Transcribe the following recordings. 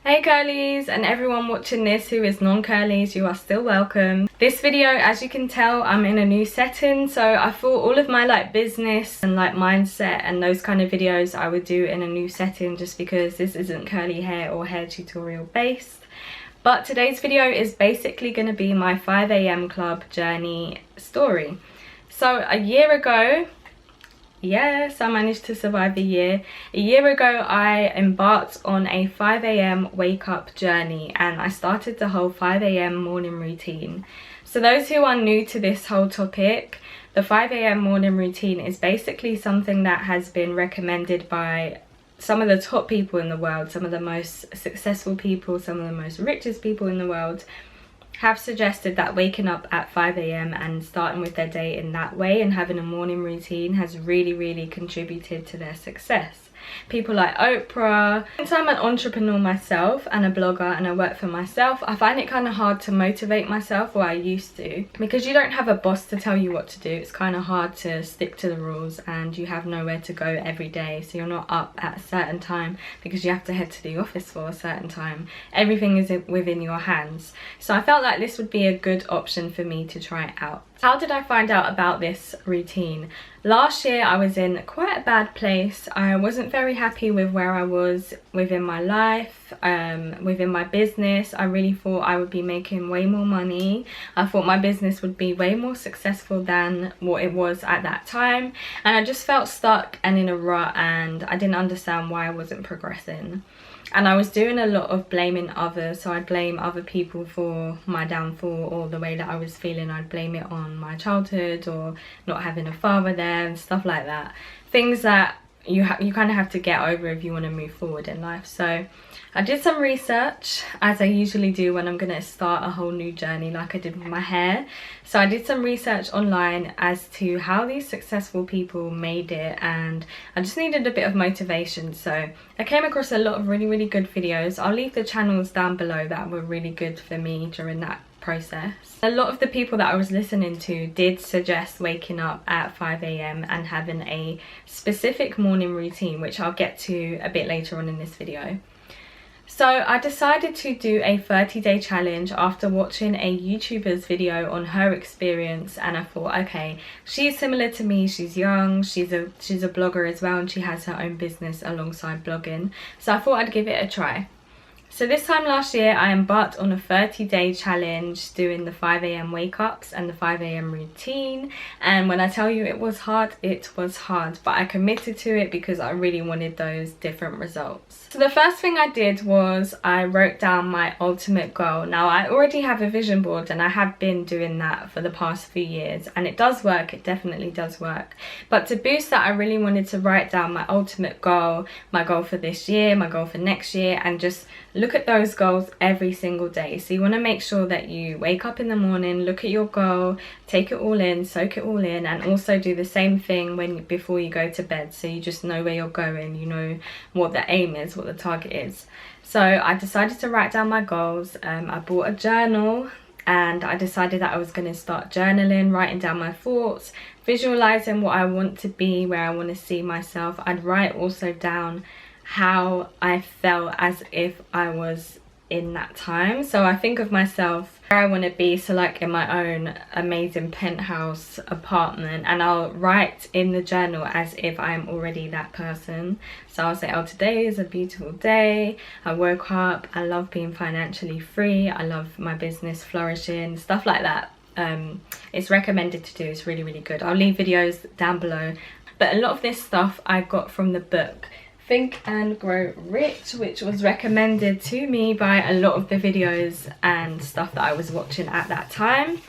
Hey curlies, and everyone watching this who is non-curlies, you are still welcome. This video, as you can tell, I'm in a new setting, so I thought all of my business and mindset and those kind of videos I would do in a new setting, just because this isn't curly hair or hair tutorial based. But today's video is basically going to be my 5 AM club journey story. So a year ago, yes, I managed to survive a year. A year ago, I embarked on a 5 AM wake up journey, and I started the whole 5 AM morning routine. So those who are new to this whole topic, the 5 AM morning routine is basically something that has been recommended by some of the top people in the world, some of the most successful people, some of the most richest people in the world have suggested that waking up at 5 AM and starting with their day in that way and having a morning routine has really contributed to their success. People like Oprah. Since I'm an entrepreneur myself and a blogger and I work for myself, I find it kind of hard to motivate myself, or I used to, because you don't have a boss to tell you what to do. It's kind of hard to stick to the rules, and you have nowhere to go every day, so you're not up at a certain time because you have to head to the office for a certain time. Everything is within your hands. So I felt like this would be a good option for me to try out. How did I find out about this routine? Last year I was in quite a bad place. I wasn't very happy with where I was within my life, within my business. I really thought I would be making way more money. I thought my business would be way more successful than what it was at that time, and I just felt stuck and in a rut, and I didn't understand why I wasn't progressing. And I was doing a lot of blaming others, so I'd blame other people for my downfall, or the way that I was feeling. I'd blame it on my childhood or not having a father there and stuff like that. Things that you kind of have to get over if you want to move forward in life. So I did some research, as I usually do when I'm going to start a whole new journey, like I did with my hair. So I did some research online as to how these successful people made it, and I just needed a bit of motivation. So I came across a lot of really good videos. I'll leave the channels down below that were really good for me during that process. A lot of the people that I was listening to did suggest waking up at 5 AM and having a specific morning routine, which I'll get to a bit later on in this video. So I decided to do a 30-day challenge after watching a YouTuber's video on her experience, and I thought, okay, she's similar to me, she's young, she's a blogger as well, and she has her own business alongside blogging. So I thought I'd give it a try. So this time last year I embarked on a 30-day challenge doing the 5 AM wake ups and the 5 AM routine, and when I tell you it was hard, it was hard, but I committed to it because I really wanted those different results. So the first thing I did was I wrote down my ultimate goal. Now I already have a vision board, and I have been doing that for the past few years, and it does work, it definitely does work. But to boost that, I really wanted to write down my ultimate goal, my goal for this year, my goal for next year, and just look at those goals every single day. So you want to make sure that you wake up in the morning, look at your goal, take it all in, soak it all in, and also do the same thing before you go to bed, so you just know where you're going, you know what the aim is, what the target is. So I decided to write down my goals. I bought a journal, and I decided that I was going to start journaling, writing down my thoughts, visualizing what I want to be, where I want to see myself. I'd write also down how I felt as if I was in that time. So I think of myself where I want to be, so like in my own amazing penthouse apartment, and I'll write in the journal as if I'm already that person. So I'll say, oh, today is a beautiful day, I woke up, I love being financially free, I love my business flourishing, stuff like that. It's recommended to do, it's really good. I'll leave videos down below, but a lot of this stuff I got from the book Think and Grow Rich, which was recommended to me by a lot of the videos and stuff that I was watching at that time.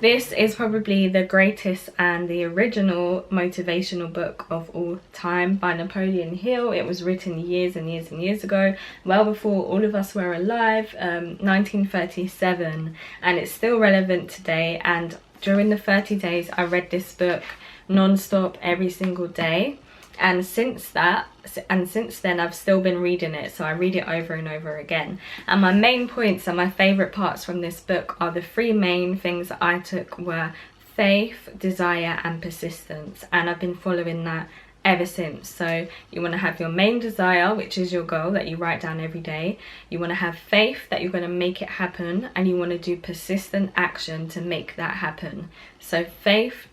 This is probably the greatest and the original motivational book of all time by Napoleon Hill. It was written years and years ago, well before all of us were alive, 1937, and it's still relevant today. And during the 30 days I read this book non-stop every single day. And since then I've still been reading it, so I read it over and over again. And my main points and my favorite parts from this book are the three main things that I took were faith, desire and persistence, and I've been following that ever since. So you want to have your main desire, which is your goal that you write down every day. You want to have faith that you're going to make it happen, and you want to do persistent action to make that happen. So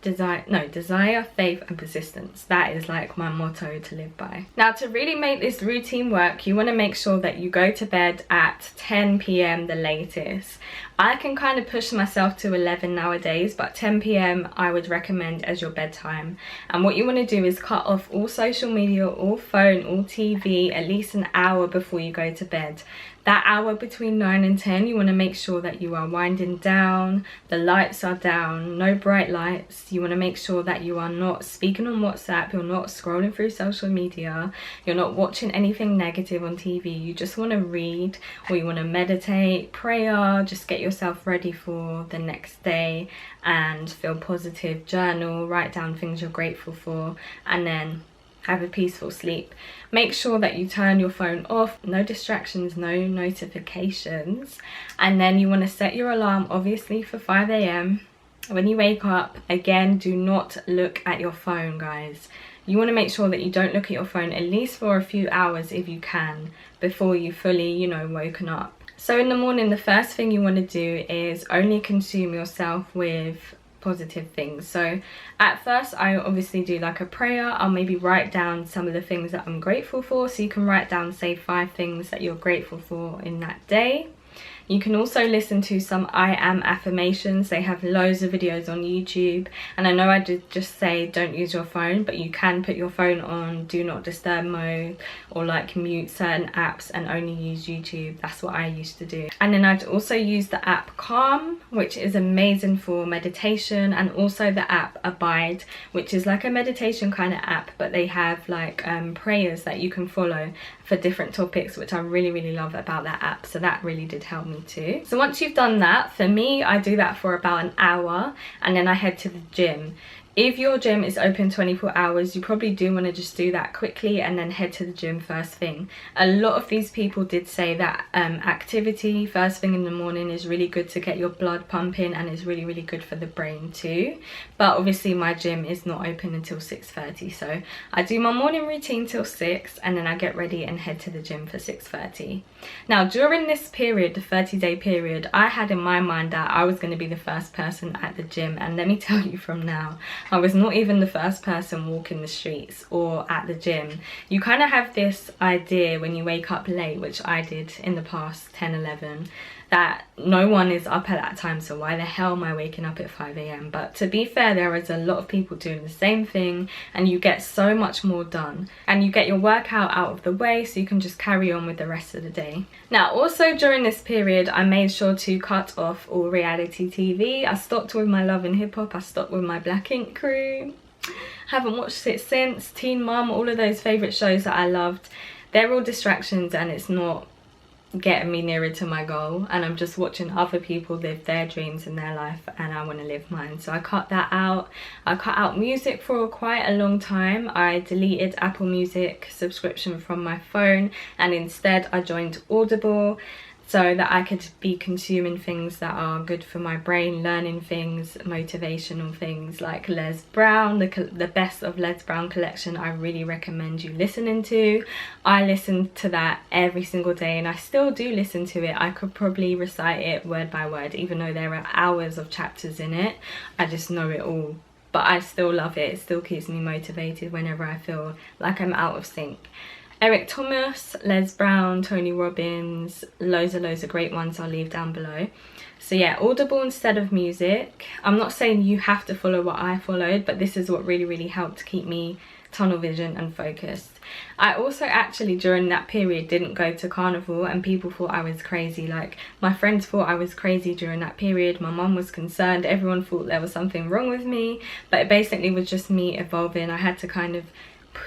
desire, faith and persistence. That is like my motto to live by. Now, to really make this routine work, you want to make sure that you go to bed at 10 p.m. the latest. I can kind of push myself to 11 nowadays, but 10 p.m. I would recommend as your bedtime. And what you want to do is cut off all social media, all phone, all TV at least an hour before you go to bed. That hour between 9 and 10, you want to make sure that you are winding down, the lights are down, no bright lights. You want to make sure that you are not speaking on WhatsApp, you're not scrolling through social media, you're not watching anything negative on TV. You just want to read, or you want to meditate, prayer, just get yourself ready for the next day and feel positive. Journal, write down things you're grateful for, and then have a peaceful sleep. Make sure that you turn your phone off, no distractions, no notifications. And then you want to set your alarm obviously for 5 a.m. When you wake up, again, do not look at your phone, guys. You want to make sure that you don't look at your phone at least for a few hours if you can, before you fully, you know, woken up. So in the morning, the first thing you want to do is only consume yourself with positive things. So at first I obviously do like a prayer. I'll maybe write down some of the things that I'm grateful for. So you can write down, say, 5 things that you're grateful for in that day. You can also listen to some I am affirmations. They have loads of videos on YouTube. And I know I did just say don't use your phone, but you can put your phone on do not disturb mode, or like mute certain apps and only use YouTube. That's what I used to do. And then I'd also use the app Calm, which is amazing for meditation, and also the app Abide, which is like a meditation kind of app, but they have like prayers that you can follow for different topics, which I really love about that app. So that really did help me too. So once you've done that, for me, I do that for about an hour, and then I head to the gym. If your gym is open 24 hours, you probably do want to just do that quickly and then head to the gym first thing. A lot of these people did say that activity first thing in the morning is really good to get your blood pumping, and is really good for the brain too. But obviously my gym is not open until 6:30, so I do my morning routine till 6, and then I get ready and head to the gym for 6:30. Now during this period, the 30-day period, I had in my mind that I was going to be the first person at the gym, and let me tell you from now, I was not even the first person walking the streets or at the gym. You kind of have this idea when you wake up late, which I did in the past 10-11, that no one is up at that time, so why the hell am I waking up at 5 a.m? But to be fair, there is a lot of people doing the same thing, and you get so much more done, and you get your workout out of the way so you can just carry on with the rest of the day. Now also during this period, I made sure to cut off all reality TV. I stopped with my Love and Hip Hop, I stopped with my Black Ink Crew, haven't watched it since. Teen Mum, all of those favourite shows that I loved, they're all distractions, and it's not getting me nearer to my goal, and I'm just watching other people live their dreams in their life, and I want to live mine. So I cut that out. I cut out music for quite a long time. I deleted Apple Music subscription from my phone, and instead I joined Audible, so that I could be consuming things that are good for my brain, learning things, motivational things like Les Brown, the Best of Les Brown collection. I really recommend you listening to. I listen to that every single day, and I still do listen to it. I could probably recite it word by word, even though there are hours of chapters in it. I just know it all. But I still love it. It still keeps me motivated whenever I feel like I'm out of sync. Eric Thomas, Les Brown, Tony Robbins, loads of great ones I'll leave down below. So yeah, Audible instead of music. I'm not saying you have to follow what I followed, but this is what really helped keep me tunnel vision and focused. I also actually during that period didn't go to carnival, and people thought I was crazy. Like my friends thought I was crazy during that period. My mum was concerned, everyone thought there was something wrong with me, but it basically was just me evolving. I had to kind of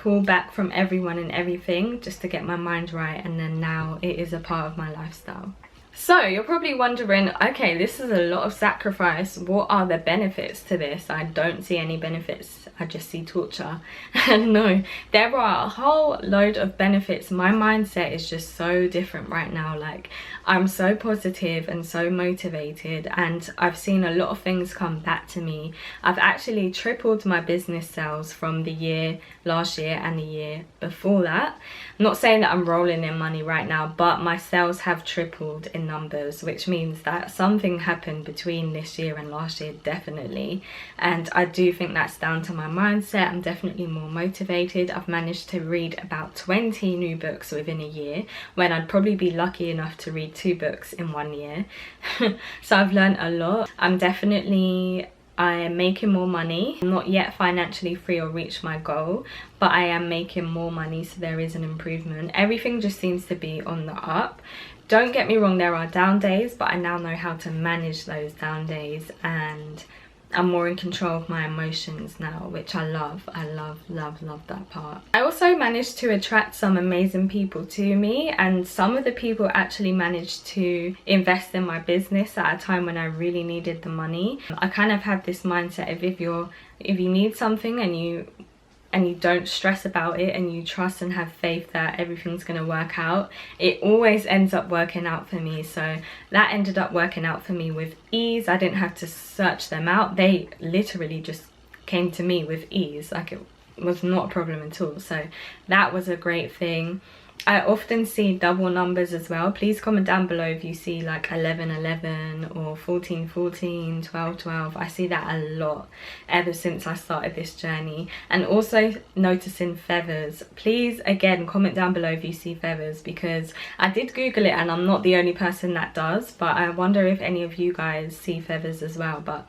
pull back from everyone and everything just to get my mind right, and then now it is a part of my lifestyle. So you're probably wondering, okay, this is a lot of sacrifice. What are the benefits to this? I don't see any benefits. I just see torture. And no, there are a whole load of benefits. My mindset is just so different right now. Like, I'm so positive and so motivated, and I've seen a lot of things come back to me. I've actually tripled my business sales from the last year and the year before that. I'm not saying that I'm rolling in money right now, but my sales have tripled in numbers, which means that something happened between this year and last year, definitely. And I do think that's down to my mindset. I'm definitely more motivated. I've managed to read about 20 new books within a year, when I'd probably be lucky enough to read 2 books in 1 year. So I've learned a lot. I am making more money. I'm not yet financially free or reached my goal, but I am making more money, so there is an improvement. Everything just seems to be on the up. Don't get me wrong, there are down days, but I now know how to manage those down days, and I'm more in control of my emotions now, which I love. I love that part. I also managed to attract some amazing people to me, and some of the people actually managed to invest in my business at a time when I really needed the money. I kind of have this mindset of if you need something and you don't stress about it, and you trust and have faith that everything's going to work out, it always ends up working out for me. So that ended up working out for me with ease. I didn't have to search them out. They literally just came to me with ease. Like, it was not a problem at all. So that was a great thing. I often see double numbers as well. Please comment down below if you see like 1111 or 1414, 1212. I see that a lot ever since I started this journey. And also noticing feathers. Please, again, comment down below if you see feathers, because I did Google it and I'm not the only person that does, but I wonder if any of you guys see feathers as well. But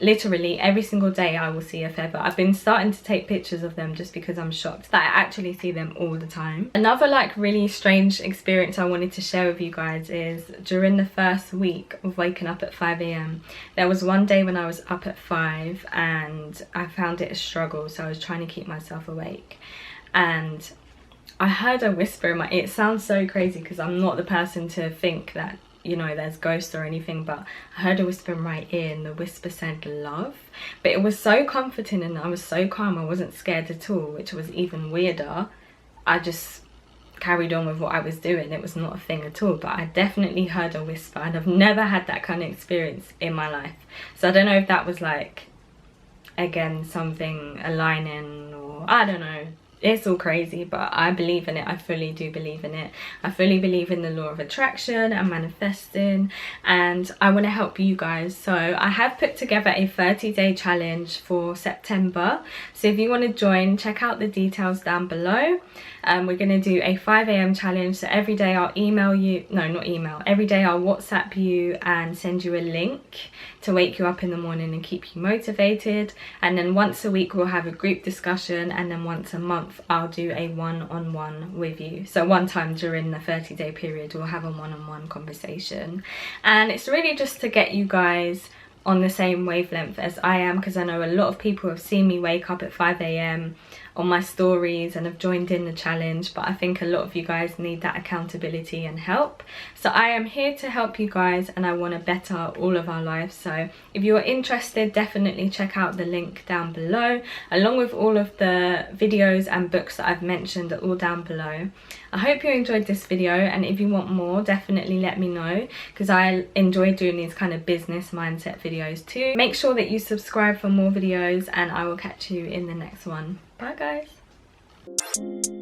literally every single day I will see a feather. I've been starting to take pictures of them just because I'm shocked that I actually see them all the time. Another like really strange experience I wanted to share with you guys is during the first week of waking up at 5 AM. There was one day when I was up at 5 and I found it a struggle, so I was trying to keep myself awake, and I heard a whisper in my ear. It sounds so crazy because I'm not the person to think that, you know, there's ghosts or anything, but I heard a whisper in my ear, and the whisper said love. But it was so comforting and I was so calm. I wasn't scared at all, which was even weirder. I just carried on with what I was doing. It was not a thing at all, but I definitely heard a whisper, and I've never had that kind of experience in my life. So I don't know if that was like, again, something aligning, or I don't know. It's all crazy, but I believe in it. I fully do believe in it. I fully believe in the law of attraction and manifesting, and I want to help you guys. So I have put together a 30-day challenge for September. So if you want to join, check out the details down below. We're going to do a 5 AM challenge. So every day I'll email you, no, not email, every day I'll WhatsApp you and send you a link to wake you up in the morning and keep you motivated. And then once a week we'll have a group discussion, and then once a month I'll do a one-on-one with you. So one time during the 30-day period we'll have a one-on-one conversation, and it's really just to get you guys on the same wavelength as I am, because I know a lot of people have seen me wake up at 5 AM on my stories and have joined in the challenge, but I think a lot of you guys need that accountability and help. So I am here to help you guys, and I want to better all of our lives. So if you're interested, definitely check out the link down below, along with all of the videos and books that I've mentioned are all down below. I hope you enjoyed this video, and if you want more, definitely let me know, because I enjoy doing these kind of business mindset videos too. Make sure that you subscribe for more videos, and I will catch you in the next one. Bye guys.